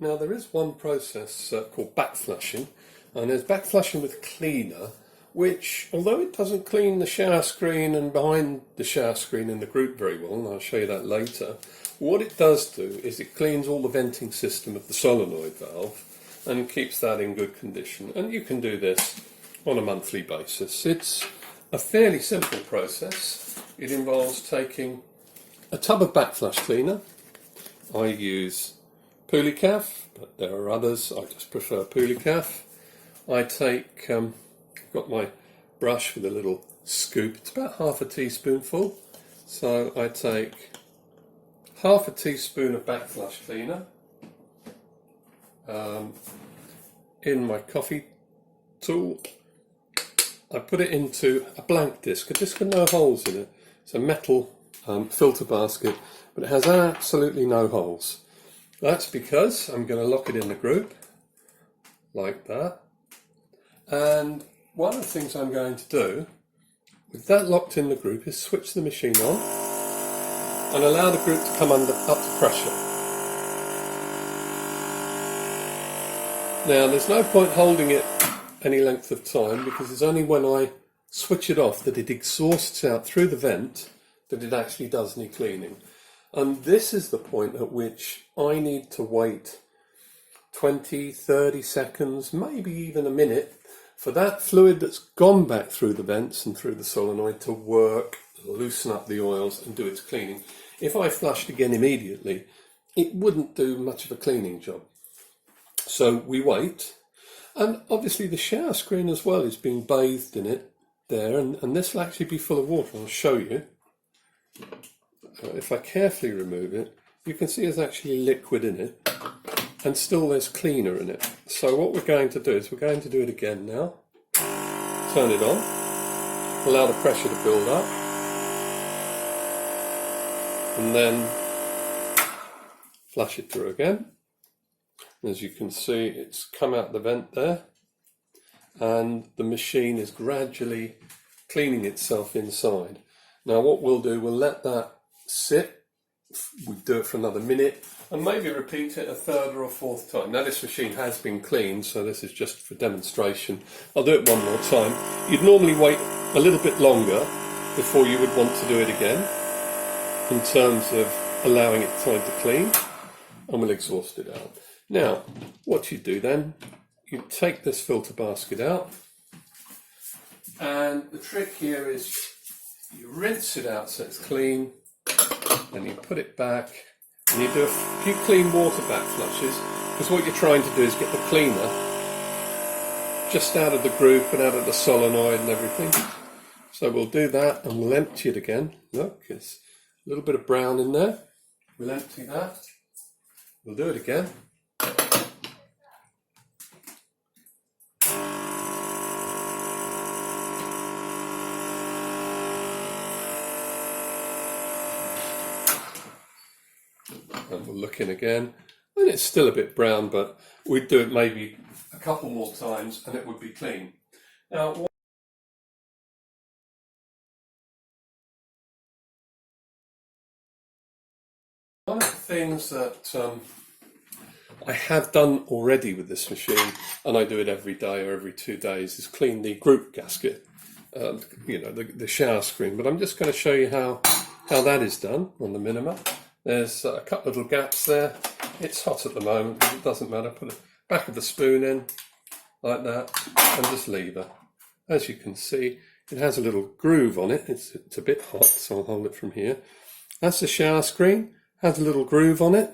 Now there is one process called backflushing, and there's backflushing with cleaner, which, although it doesn't clean the shower screen and behind the shower screen in the group very well, and I'll show you that later, what it does do is it cleans all the venting system of the solenoid valve and keeps that in good condition. And you can do this on a monthly basis. It's a fairly simple process. It involves taking a tub of backflush cleaner. I use Pulicaf, but there are others. I just prefer Pulicaf. I take, got my brush with a little scoop. It's about half a teaspoonful. So I take half a teaspoon of backflush cleaner in my coffee tool. I put it into a blank disc, a disc with no holes in it. It's a metal filter basket, but it has absolutely no holes. That's because I'm going to lock it in the group like that. And one of the things I'm going to do with that locked in the group is switch the machine on and allow the group to come up to pressure. Now there's no point holding it any length of time, because it's only when I switch it off that it exhausts out through the vent that it actually does any cleaning. And this is the point at which I need to wait 20, 30 seconds, maybe even a minute, for that fluid that's gone back through the vents and through the solenoid to work, loosen up the oils and do its cleaning. If I flushed again immediately, it wouldn't do much of a cleaning job. So we wait. And obviously the shower screen as well is being bathed in it there, and this will actually be full of water. I'll show you. If I carefully remove it, you can see there's actually liquid in it, and still there's cleaner in it. So what we're going to do is we're going to do it again now. Turn it on, allow the pressure to build up, and then flush it through again. As you can see, it's come out the vent there, and the machine is gradually cleaning itself inside. Now what we'll do, we'll let that sit. We do it for another minute and maybe repeat it a third or a fourth time. Now this machine has been cleaned, so this is just for demonstration. I'll do it one more time. You'd normally wait a little bit longer before you would want to do it again, in terms of allowing it time to clean, and we'll exhaust it out. Now, what you do then, you take this filter basket out, and the trick here is you rinse it out so it's clean, and you put it back, and you do a few clean water back flushes, because what you're trying to do is get the cleaner just out of the group and out of the solenoid and everything. So we'll do that, and we'll empty it again. Look, there's a little bit of brown in there. We'll empty that. We'll do it again. And we'll look in again, and it's still a bit brown, but we'd do it maybe a couple more times and it would be clean. Now, one of the things that I have done already with this machine, and I do it every day or every 2 days, is clean the group gasket, the shower screen. But I'm just going to show you how that is done on the Minima. There's a couple of little gaps there. It's hot at the moment, but it doesn't matter. Put the back of the spoon in, like that, and just leave it. As you can see, it has a little groove on it. It's a bit hot, so I'll hold it from here. That's the shower screen. Has a little groove on it.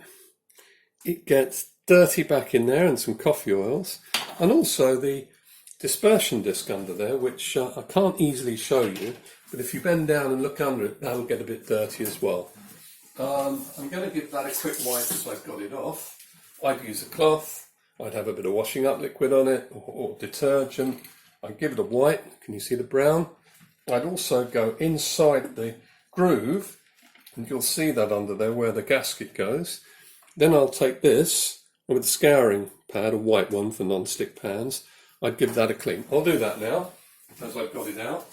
It gets dirty back in there, and some coffee oils. And also the dispersion disc under there, which I can't easily show you, but if you bend down and look under it, that'll get a bit dirty as well. I'm going to give that a quick wipe as I've got it off. I'd use a cloth, I'd have a bit of washing up liquid on it, or detergent. I'd give it a wipe. Can you see the brown? I'd also go inside the groove, and you'll see that under there where the gasket goes. Then I'll take this, and with a scouring pad, a white one for non-stick pans, I'd give that a clean. I'll do that now, as I've got it out.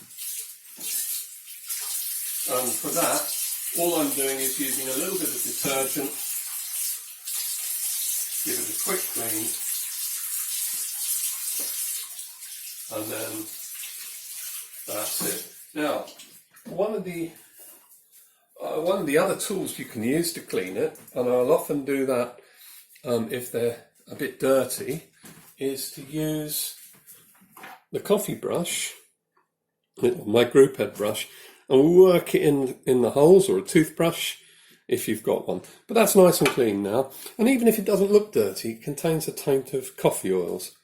And for that, all I'm doing is using a little bit of detergent, give it a quick clean. And then that's it. Now, one of the other tools you can use to clean it, and I'll often do that if they're a bit dirty, is to use the coffee brush, my group head brush, and work it in the holes, or a toothbrush if you've got one. But that's nice and clean now, and even if it doesn't look dirty, it contains a taint of coffee oils.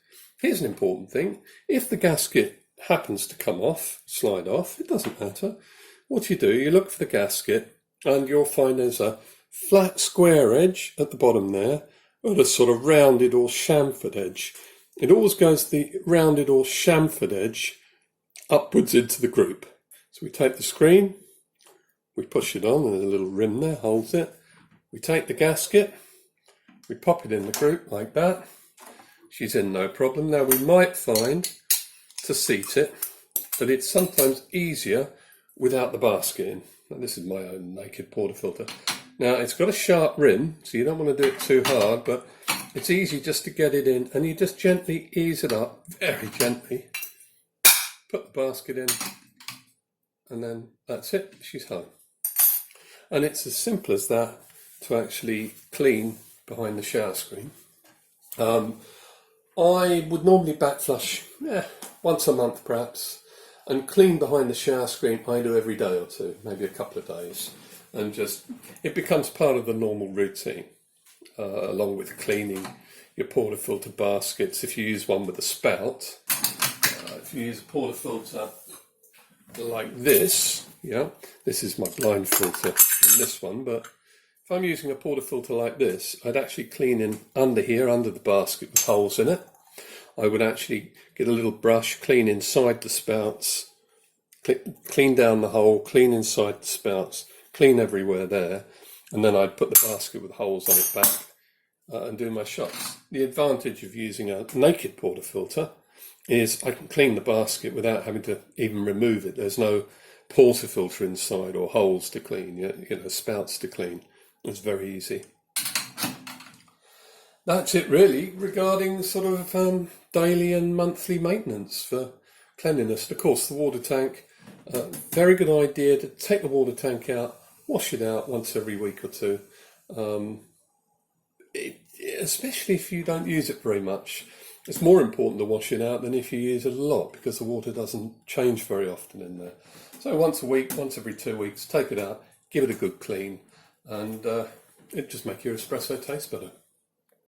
Here's an important thing: if the gasket happens to come off, slide off, it doesn't matter. What you do, you look for the gasket, and you'll find there's a flat square edge at the bottom there, and a sort of rounded or chamfered edge. It always goes the rounded or chamfered edge upwards into the group. So we take the screen, we push it on, and there's a little rim there, holds it. We take the gasket, we pop it in the group like that. She's in no problem. Now we might find, to seat it, that it's sometimes easier without the basket in. Now, this is my own naked portafilter. Now it's got a sharp rim, so you don't want to do it too hard, but it's easy just to get it in, and you just gently ease it up, very gently. Put the basket in, and then that's it, she's home. And it's as simple as that to actually clean behind the shower screen. I would normally backflush once a month perhaps, and clean behind the shower screen I do every day or two, maybe a couple of days, and just it becomes part of the normal routine, along with cleaning your portafilter baskets. If you use one with a spout, if you use a portafilter like this, this is my blind filter in this one, but if I'm using a portafilter like this, I'd actually clean in under here, under the basket with holes in it. I would actually get a little brush, clean inside the spouts, clean down the hole, clean inside the spouts, clean everywhere there, and then I'd put the basket with holes on it back and do my shots. The advantage of using a naked portafilter is I can clean the basket without having to even remove it. There's no portafilter inside or holes to clean, spouts to clean. It's very easy. That's it really regarding sort of daily and monthly maintenance for cleanliness. Of course, the water tank, very good idea to take the water tank out, wash it out once every week or two, especially if you don't use it very much. It's more important to wash it out than if you use it a lot, because the water doesn't change very often in there. So once a week, once every 2 weeks, take it out, give it a good clean, and it just makes your espresso taste better.